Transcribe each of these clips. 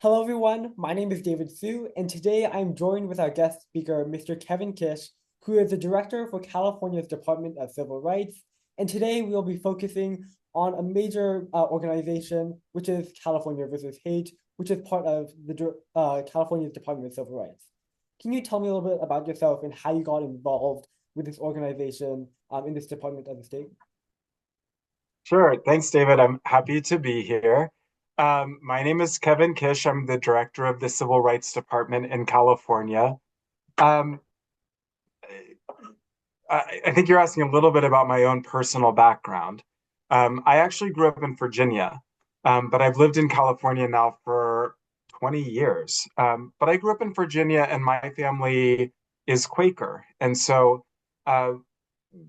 Hello, everyone. My name is David Su, and today I'm joined with our guest speaker, Mr. Kevin Kish, who is the director for California's Department of Civil Rights. And today we'll be focusing on a major organization, which is California versus Hate, which is part of the California's Department of Civil Rights. Can you tell me a little bit about yourself and how you got involved with this organization in this department of the state? Sure. Thanks, David. I'm happy to be here. My name is Kevin Kish. I'm the director of the Civil Rights Department in California. Um, I think you're asking a little bit about my own personal background. I actually grew up in Virginia, but I've lived in California now for 20 years. But I grew up in Virginia, and my family is Quaker. And so uh,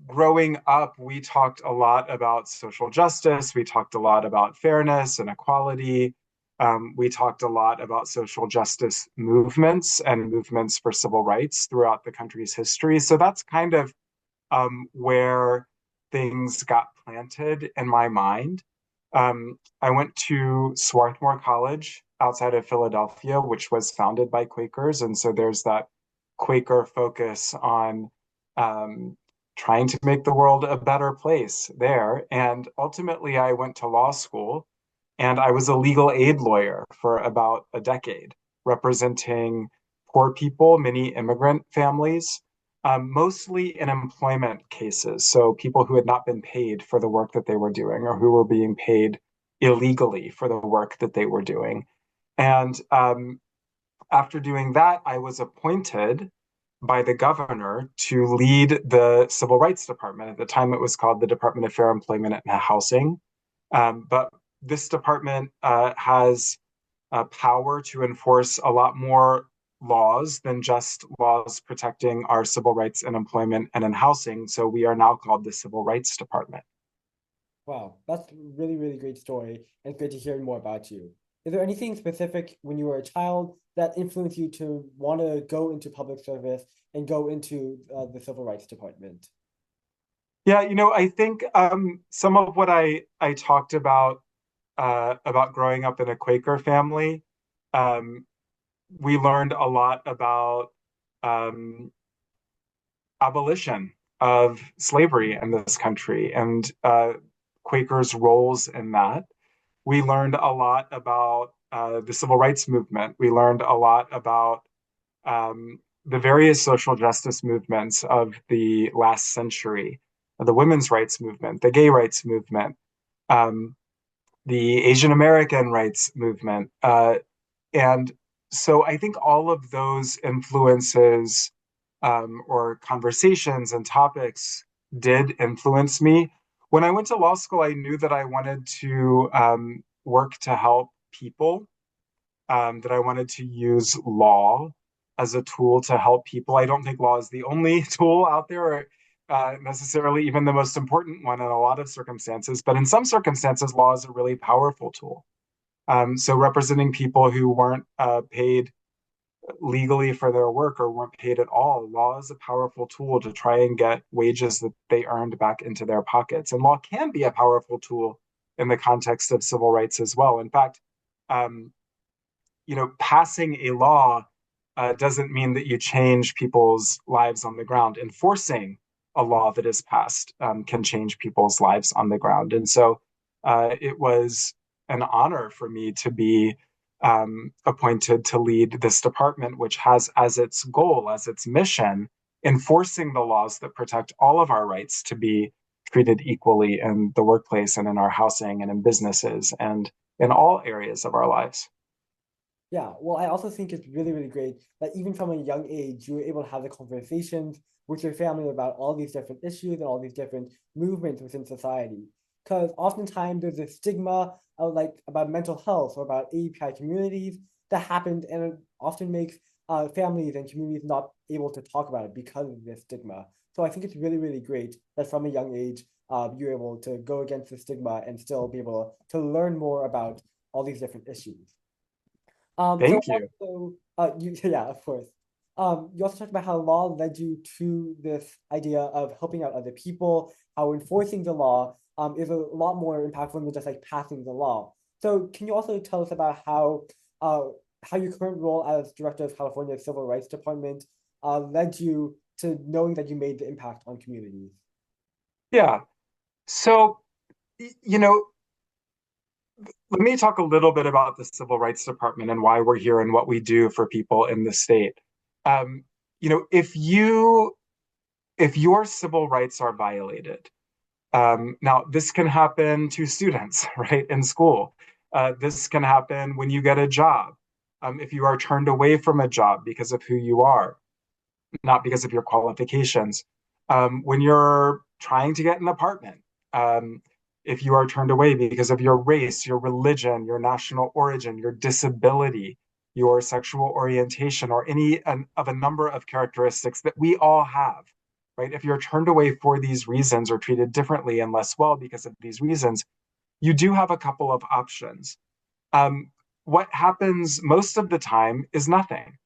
growing up, we talked a lot about social justice. We talked a lot about fairness and equality. We talked a lot about social justice movements and movements for civil rights throughout the country's history. So that's kind of where things got planted in my mind. I went to Swarthmore College outside of Philadelphia, which was founded by Quakers. And so there's that Quaker focus on trying to make the world a better place there. And ultimately, I went to law school and I was a legal aid lawyer for about a decade, representing poor people, many immigrant families, mostly in employment cases. So people who had not been paid for the work that they were doing or who were being paid illegally for the work that they were doing. And after doing that, I was appointed by the governor to lead the Civil Rights Department. At the time, it was called the Department of Fair Employment and Housing. But this department has power to enforce a lot more laws than just laws protecting our civil rights in employment and in housing. So we are now called the Civil Rights Department. Wow, that's really, really great story and good to hear more about you. Is there anything specific when you were a child that influenced you to want to go into public service and go into the Civil Rights Department? Yeah, I think some of what I talked about growing up in a Quaker family, um, we learned a lot about um, abolition of slavery in this country and Quakers' roles in that. We learned a lot about the civil rights movement. We learned a lot about the various social justice movements of the last century, the women's rights movement, the gay rights movement, um, the Asian American rights movement. And so I think all of those influences or conversations and topics did influence me. When I went to law school, I knew that I wanted to work to help people, that I wanted to use law as a tool to help people. I don't think law is the only tool out there, or necessarily even the most important one in a lot of circumstances, but in some circumstances, law is a really powerful tool. So representing people who weren't paid legally for their work or weren't paid at all, law is a powerful tool to try and get wages that they earned back into their pockets. And law can be a powerful tool in the context of civil rights as well. In fact, um, passing a law doesn't mean that you change people's lives on the ground. Enforcing a law that is passed can change people's lives on the ground. And so it was an honor for me to be appointed to lead this department, which has as its goal, as its mission, enforcing the laws that protect all of our rights to be treated equally in the workplace and in our housing and in businesses and in all areas of our lives. Yeah, well, I also think it's really, really great that even from a young age, you were able to have the conversations with your family about all these different issues and all these different movements within society. Because oftentimes there's a stigma of like about mental health or about AAPI communities that happens and it often makes families and communities not able to talk about it because of this stigma. So I think it's really, really great that from a young age, you're able to go against the stigma and still be able to learn more about all these different issues. So Thank you. also, yeah, of course. You also talked about how law led you to this idea of helping out other people, how enforcing the law is a lot more impactful than just like passing the law. So can you also tell us about how how your current role as director of California's Civil Rights Department led you to knowing that you made the impact on communities. Yeah. So, you know, let me talk a little bit about the Civil Rights Department and why we're here and what we do for people in the state. Um, if your civil rights are violated, now this can happen to students, right, in school. This can happen when you get a job. If you are turned away from a job because of who you are, not because of your qualifications. When you're trying to get an apartment, um, if you are turned away because of your race, your religion, your national origin, your disability, your sexual orientation, or any of a number of characteristics that we all have, right? If you're turned away for these reasons or treated differently and less well because of these reasons, you do have a couple of options. Um, what happens most of the time is nothing,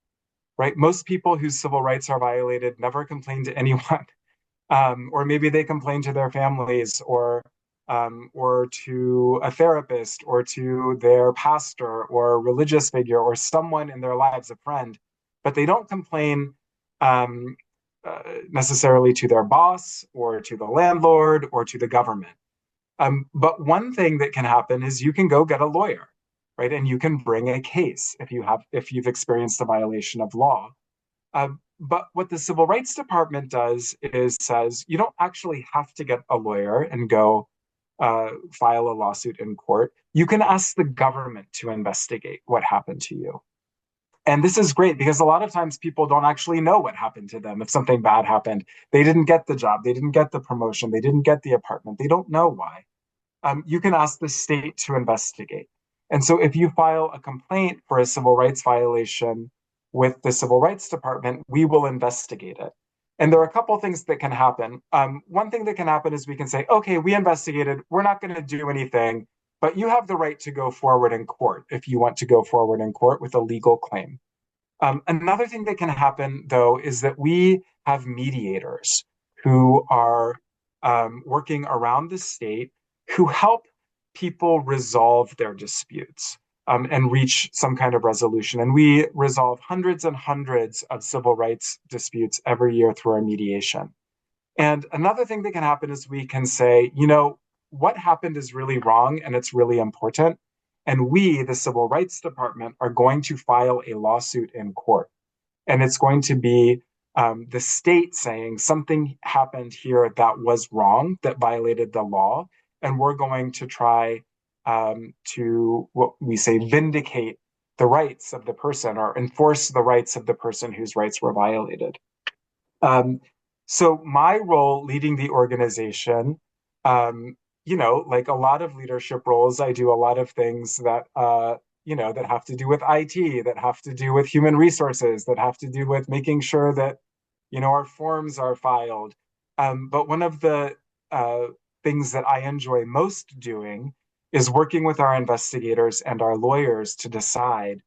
right? Most people whose civil rights are violated never complain to anyone, or maybe they complain to their families or to a therapist or to their pastor or religious figure or someone in their lives, a friend, but they don't complain um, necessarily to their boss or to the landlord or to the government. But one thing that can happen is you can go get a lawyer, right? And you can bring a case if you've experienced a violation of law. But what the Civil Rights Department does is says you don't actually have to get a lawyer and go file a lawsuit in court. You can ask the government to investigate what happened to you. And this is great because a lot of times people don't actually know what happened to them if something bad happened. They didn't get the job, they didn't get the promotion, they didn't get the apartment, they don't know why. You can ask the state to investigate. And so if you file a complaint for a civil rights violation with the Civil Rights Department, we will investigate it. And there are a couple of things that can happen. One thing that can happen is we can say, okay, we investigated, we're not going to do anything, but you have the right to go forward in court if you want to go forward in court with a legal claim. Another thing that can happen, though, is that we have mediators who are working around the state who help people resolve their disputes and reach some kind of resolution. And we resolve hundreds and hundreds of civil rights disputes every year through our mediation. And another thing that can happen is we can say, what happened is really wrong and it's really important. And we, the Civil Rights Department, are going to file a lawsuit in court. And it's going to be the state saying something happened here that was wrong, that violated the law. And we're going to try to, what we say, vindicate the rights of the person or enforce the rights of the person whose rights were violated. So my role leading the organization, like a lot of leadership roles, I do a lot of things that that have to do with IT, that have to do with human resources, that have to do with making sure that our forms are filed. But one of the things that I enjoy most doing is working with our investigators and our lawyers to decide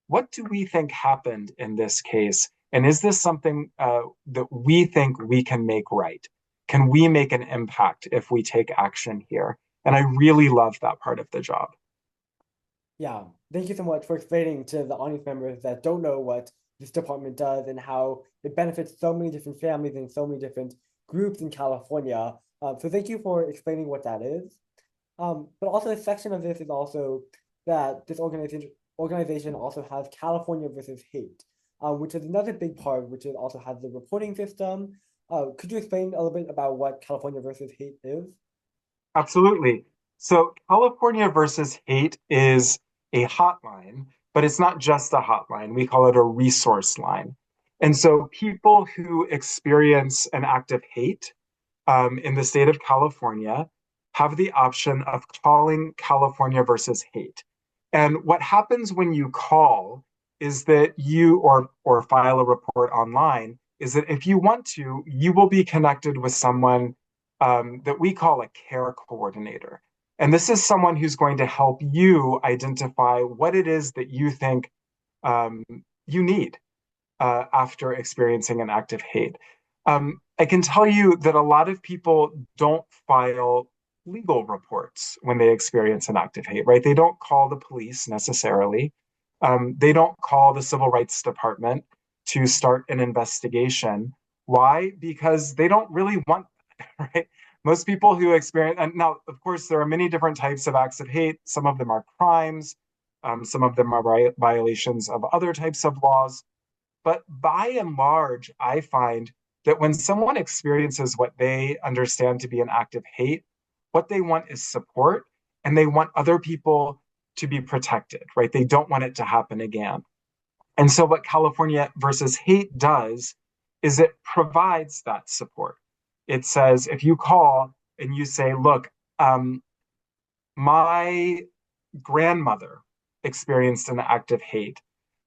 what do we think happened in this case? And is this something that we think we can make right? Can we make an impact if we take action here? And I really love that part of the job. Yeah, thank you so much for explaining to the audience members that don't know what this department does and how it benefits so many different families and so many different groups in California. So thank you for explaining what that is. But also a section of this is also that this organization also has California versus hate, which is another big part, which it also has the reporting system. Could you explain a little bit about what California versus hate is? Absolutely. So California versus hate is a hotline, but it's not just a hotline. We call it a resource line. And so people who experience an act of hate in the state of California have the option of calling California versus hate. And what happens when you call is that or file a report online is that if you want to, you will be connected with someone that we call a care coordinator. And this is someone who's going to help you identify what it is that you think you need after experiencing an act of hate. I can tell you that a lot of people don't file legal reports when they experience an act of hate, right? They don't call the police necessarily. They don't call the Civil Rights Department to start an investigation. Why? Because they don't really want that, right? Most people who experience, and now, of course, there are many different types of acts of hate. Some of them are crimes, some of them are violations of other types of laws. But by and large, I find that when someone experiences what they understand to be an act of hate, what they want is support and they want other people to be protected, right? They don't want it to happen again. And so, what California versus hate does is it provides that support. It says, if you call and you say, look, my grandmother experienced an act of hate,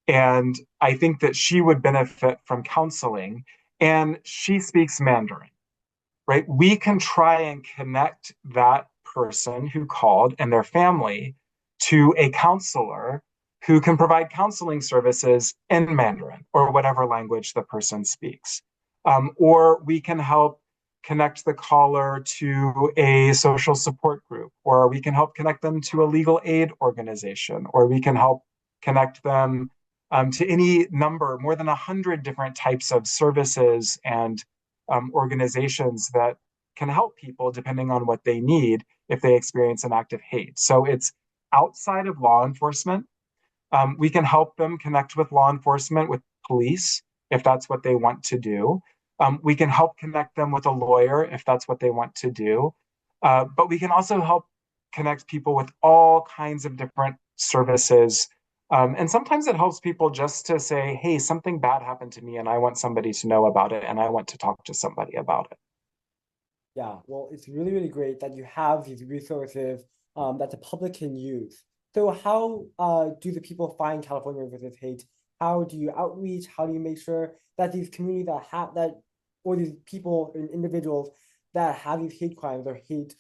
and I think that she would benefit from counseling, and she speaks Mandarin, right? We can try and connect that person who called and their family to a counselor who can provide counseling services in Mandarin or whatever language the person speaks. Or we can help connect the caller to a social support group, or we can help connect them to a legal aid organization, or we can help connect them to any number, more than 100 different types of services and organizations that can help people depending on what they need if they experience an act of hate. So it's outside of law enforcement. We can help them connect with law enforcement, with police, if that's what they want to do. We can help connect them with a lawyer if that's what they want to do. But we can also help connect people with all kinds of different services. And sometimes it helps people just to say, hey, something bad happened to me and I want somebody to know about it and I want to talk to somebody about it. Yeah, well, it's really, really great that you have these resources that the public can use. So how do the people find California versus hate? How do you outreach? How do you make sure that these communities that have that, or these people and individuals that have these hate crimes or hate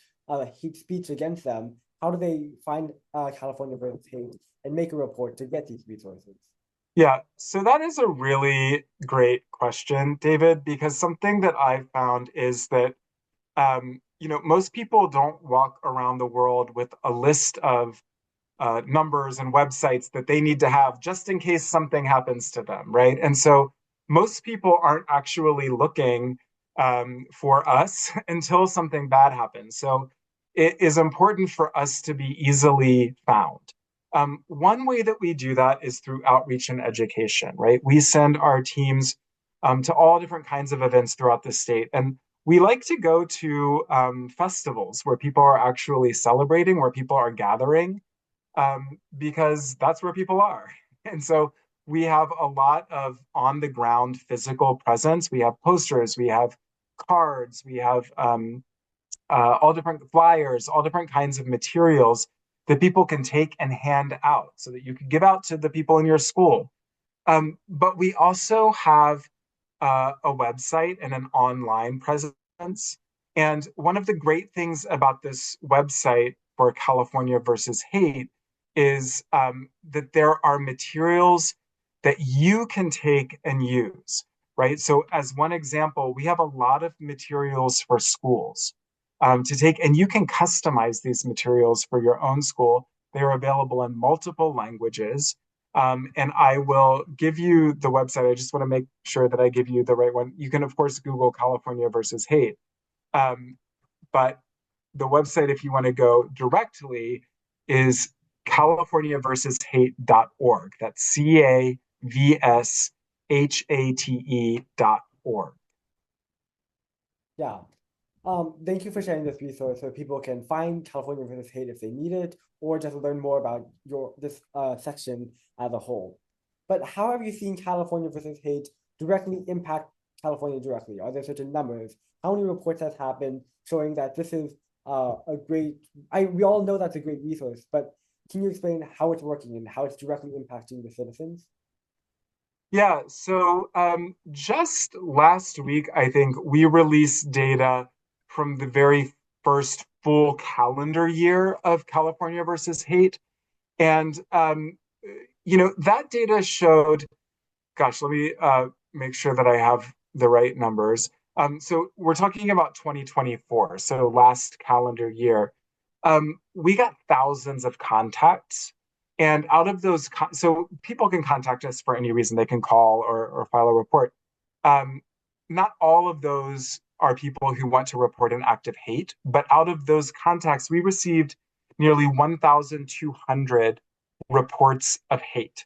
speech against them, how do they find California versus hate and make a report to get these resources? Yeah, so that is a really great question, David, because something that I've found is that most people don't walk around the world with a list of numbers and websites that they need to have just in case something happens to them, right? And so most people aren't actually looking for us until something bad happens. So it is important for us to be easily found. One way that we do that is through outreach and education, right? We send our teams to all different kinds of events throughout the state. And we like to go to festivals where people are actually celebrating, where people are gathering, because that's where people are. And so we have a lot of on the ground physical presence. We have posters, we have cards, we have all different flyers, all different kinds of materials that people can take and hand out so that you can give out to the people in your school. But we also have a website and an online presence. And one of the great things about this website for California versus hate is that there are materials that you can take and use, right? So, as one example, we have a lot of materials for schools to take, and you can customize these materials for your own school. They are available in multiple languages. And I will give you the website. I just want to make sure that I give you the right one. You can, of course, Google California versus hate. But the website, if you want to go directly, is californiaversushate.org. That's CAVSHATE.org. Yeah. Thank you for sharing this resource so people can find California versus hate if they need it, or just learn more about this section as a whole. But how have you seen California versus hate directly impact California directly? Are there certain numbers? How many reports has happened showing that this is a great? We all know that's a great resource, but can you explain how it's working and how it's directly impacting the citizens? Yeah, so just last week, I think we released data from the very first full calendar year of California versus hate. And, that data showed, gosh, let me make sure that I have the right numbers. So we're talking about 2024, so last calendar year. We got thousands of contacts And out of those, so people can contact us for any reason. They can call or file a report. Um, Not all of those are people who want to report an act of hate, but out of those contacts, we received nearly 1,200 reports of hate.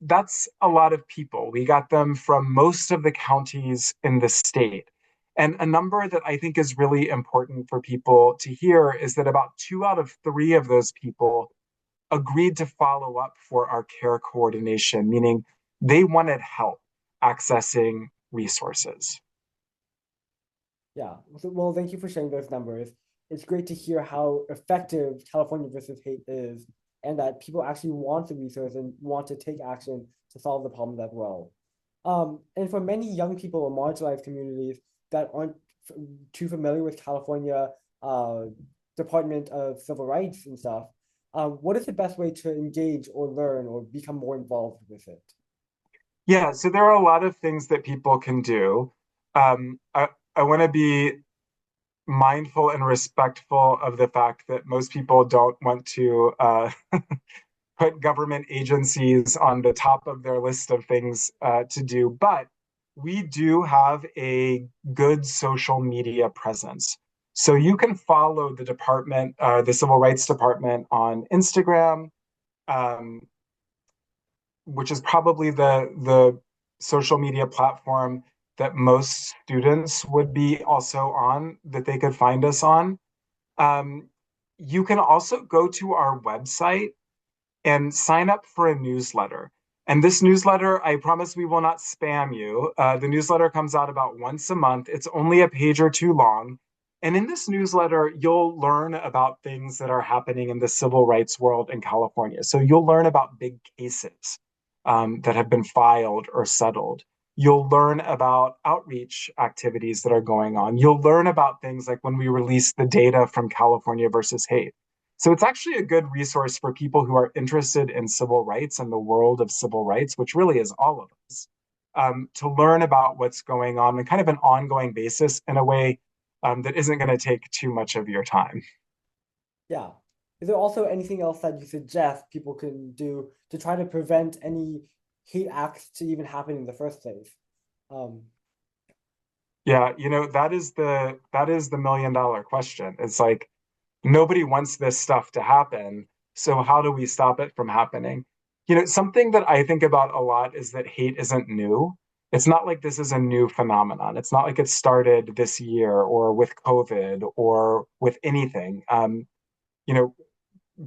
That's a lot of people. We got them from most of the counties in the state. And a number that I think is really important for people to hear is that about 2 out of 3 of those people agreed to follow up for our care coordination, meaning they wanted help accessing resources. Yeah. Well, thank you for sharing those numbers. It's great to hear how effective California versus hate is, and that people actually want the resource and want to take action to solve the problem as well. And for many young people or marginalized communities that aren't too familiar with California Department of Civil Rights and stuff, what is the best way to engage or learn or become more involved with it? Yeah, so there are a lot of things that people can do. I want to be mindful and respectful of the fact that most people don't want to put government agencies on the top of their list of things to do, but we do have a good social media presence. So you can follow the department, the Civil Rights Department on Instagram, um, which is probably the social media platform that most students would be also on, that they could find us on. Um, you can also go to our website and sign up for a newsletter. And this newsletter, I promise we will not spam you. The newsletter comes out about once a month. It's only a page or two long. And in this newsletter, you'll learn about things that are happening in the civil rights world in California. So you'll learn about big cases that have been filed or settled. You'll learn about outreach activities that are going on. You'll learn about things like when we release the data from California versus hate. So it's actually a good resource for people who are interested in civil rights and the world of civil rights, which really is all of us, to learn about what's going on on kind of an ongoing basis in a way that isn't going to take too much of your time. Yeah. Is there also anything else that you suggest people can do to try to prevent any hate acts to even happen in the first place? Um, Yeah, that is the $1 million question. It's like nobody wants this stuff to happen. So how do we stop it from happening? Something that I think about a lot is that hate isn't new. It's not like this is a new phenomenon. It's not like it started this year or with COVID or with anything. You know,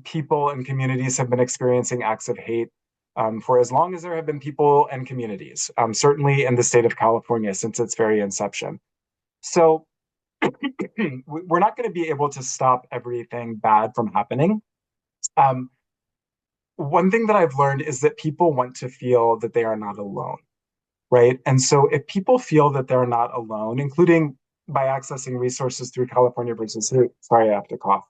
People and communities have been experiencing acts of hate for as long as there have been people and communities, certainly in the state of California since its very inception. So we're not going to be able to stop everything bad from happening. Um, One thing that I've learned is that people want to feel that they are not alone, right? And so if people feel that they're not alone, including by accessing resources through California versus Hate, sorry, I have to cough.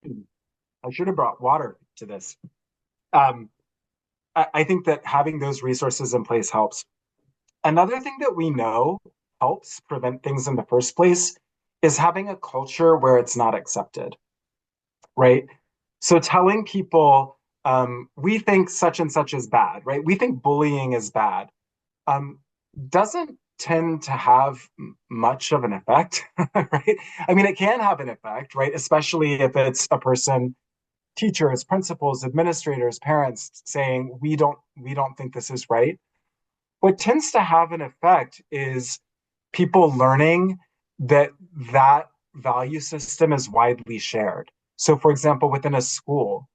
I should have brought water to this. Um, I think that having those resources in place helps. Another thing that we know helps prevent things in the first place is having a culture where it's not accepted, right? So telling people, we think such and such is bad, right? We think bullying is bad, um, doesn't tend to have much of an effect, right? I mean, it can have an effect, right? Especially if it's a person, teachers, principals, administrators, parents saying, we don't think this is right. What tends to have an effect is people learning that that value system is widely shared. So, for example, within a school,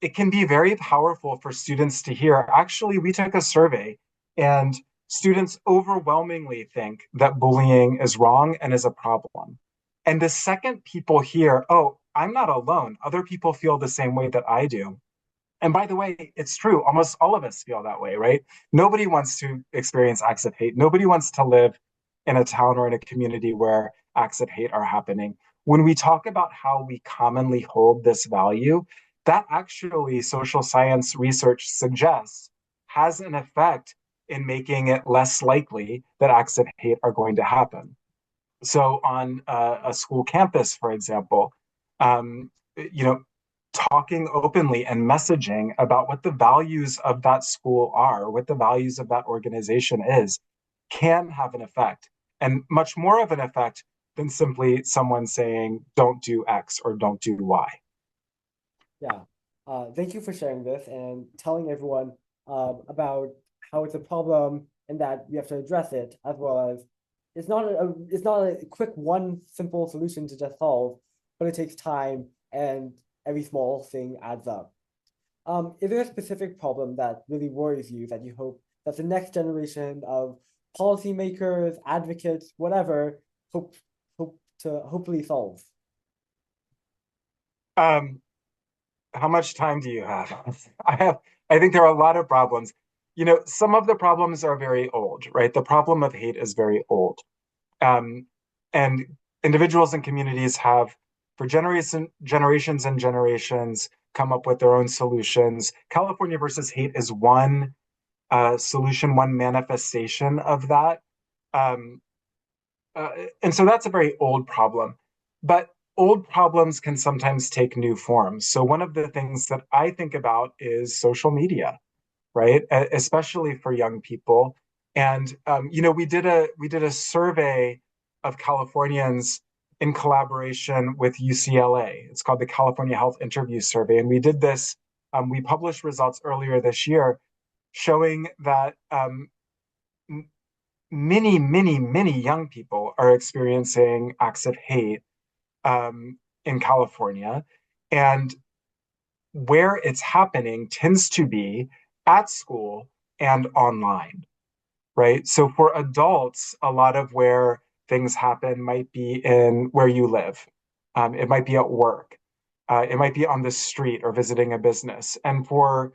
it can be very powerful for students to hear. Actually, we took a survey, and students overwhelmingly think that bullying is wrong and is a problem. And the second people hear, oh, I'm not alone, other people feel the same way that I do, and by the way, it's true. Almost all of us feel that way, right? Nobody wants to experience acts of hate. Nobody wants to live in a town or in a community where acts of hate are happening. When we talk about how we commonly hold this value, that actually social science research suggests has an effect in making it less likely that acts of hate are going to happen. So, on a school campus, for example, you know, talking openly and messaging about what the values of that school are, what the values of that organization is, can have an effect, and much more of an effect than simply someone saying, don't do X or don't do Y. Yeah. Thank you for sharing this and telling everyone about how it's a problem and that we have to address it, as well as it's not a quick one simple solution to just solve, but it takes time and every small thing adds up. Is there a specific problem that really worries you that you hope that the next generation of policymakers, advocates, whatever, hope to hopefully solve? Um, how much time do you have? I think there are a lot of problems. Some of the problems are very old, right? The problem of hate is very old. Um, and individuals and communities have, for generations and generations, come up with their own solutions. California versus hate is one solution, one manifestation of that. Um, uh, and so that's a very old problem. But old problems can sometimes take new forms. So one of the things that I think about is social media, right? Especially for young people. And we did a survey of Californians in collaboration with UCLA. It's called the California Health Interview Survey, and we did this. We published results earlier this year showing that many, many, many young people are experiencing acts of hate in California, and where it's happening tends to be at school and online, right? So for adults, a lot of where things happen might be in where you live. It might be at work. It might be on the street or visiting a business. And for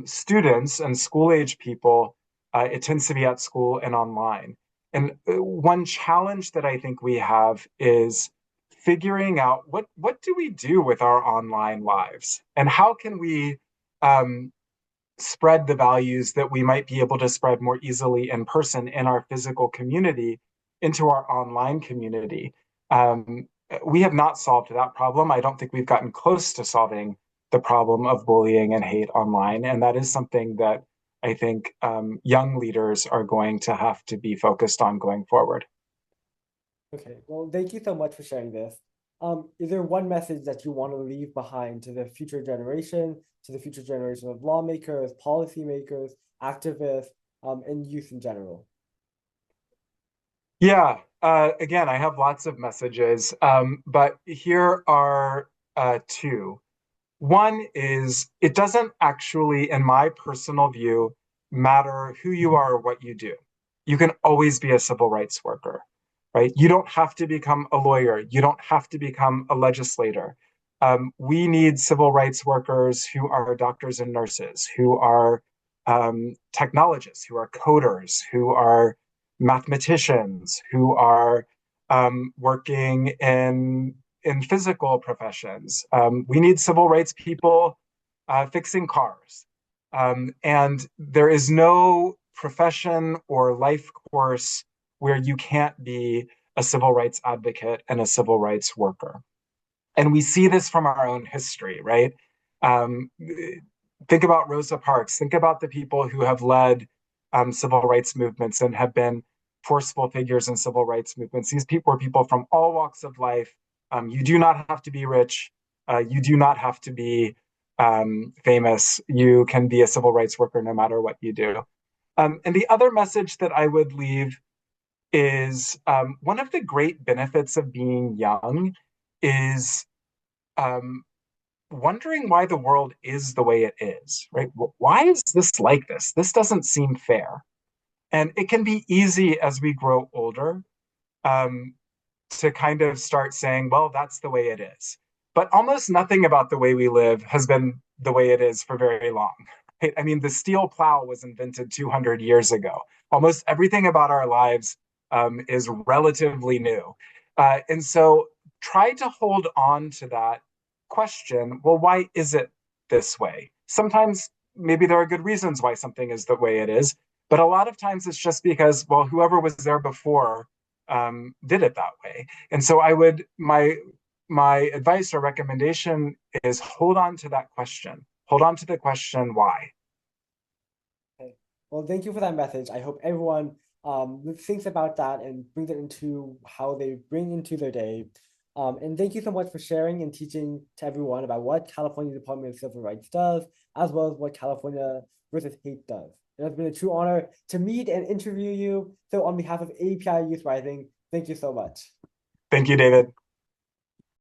students and school age people, it tends to be at school and online. And one challenge that I think we have is figuring out what do we do with our online lives, and how can we um, spread the values that we might be able to spread more easily in person in our physical community into our online community. Um, we have not solved that problem. I don't think we've gotten close to solving the problem of bullying and hate online. And that is something that I think young leaders are going to have to be focused on going forward. Okay, well, thank you so much for sharing this. Is there one message that you want to leave behind to the future generation, to the future generation of lawmakers, policymakers, activists, and youth in general? Yeah, again, I have lots of messages, but here are two. One is it doesn't actually, in my personal view, matter who you are or what you do. You can always be a civil rights worker, right? You don't have to become a lawyer. You don't have to become a legislator. We need civil rights workers who are doctors and nurses, who are technologists, who are coders, who are mathematicians, who are working in physical professions. We need civil rights people fixing cars. And there is no profession or life course where you can't be a civil rights advocate and a civil rights worker. And we see this from our own history, right? Um, think about Rosa Parks. Think about the people who have led civil rights movements and have been forceful figures in civil rights movements. These people were people from all walks of life. You do not have to be rich. You do not have to be famous. You can be a civil rights worker no matter what you do. And the other message that I would leave is one of the great benefits of being young is um, wondering why the world is the way it is, right? Why is this like this? This doesn't seem fair. And it can be easy as we grow older um, to kind of start saying, well, that's the way it is. But almost nothing about the way we live has been the way it is for very long. Right? I mean, the steel plow was invented 200 years ago. Almost everything about our lives is relatively new. And so try to hold on to that question. Well, why is it this way? Sometimes maybe there are good reasons why something is the way it is, but a lot of times it's just because, well, whoever was there before did it that way. And so my advice or recommendation is hold on to that question. Hold on to the question why. Okay. Well, thank you for that message. I hope everyone thinks about that and brings it into how they bring into their day. And thank you so much for sharing and teaching to everyone about what California Department of Civil Rights does, as well as what California versus Hate does. It has been a true honor to meet and interview you. So on behalf of AAPI Youth Rising, thank you so much. Thank you, David.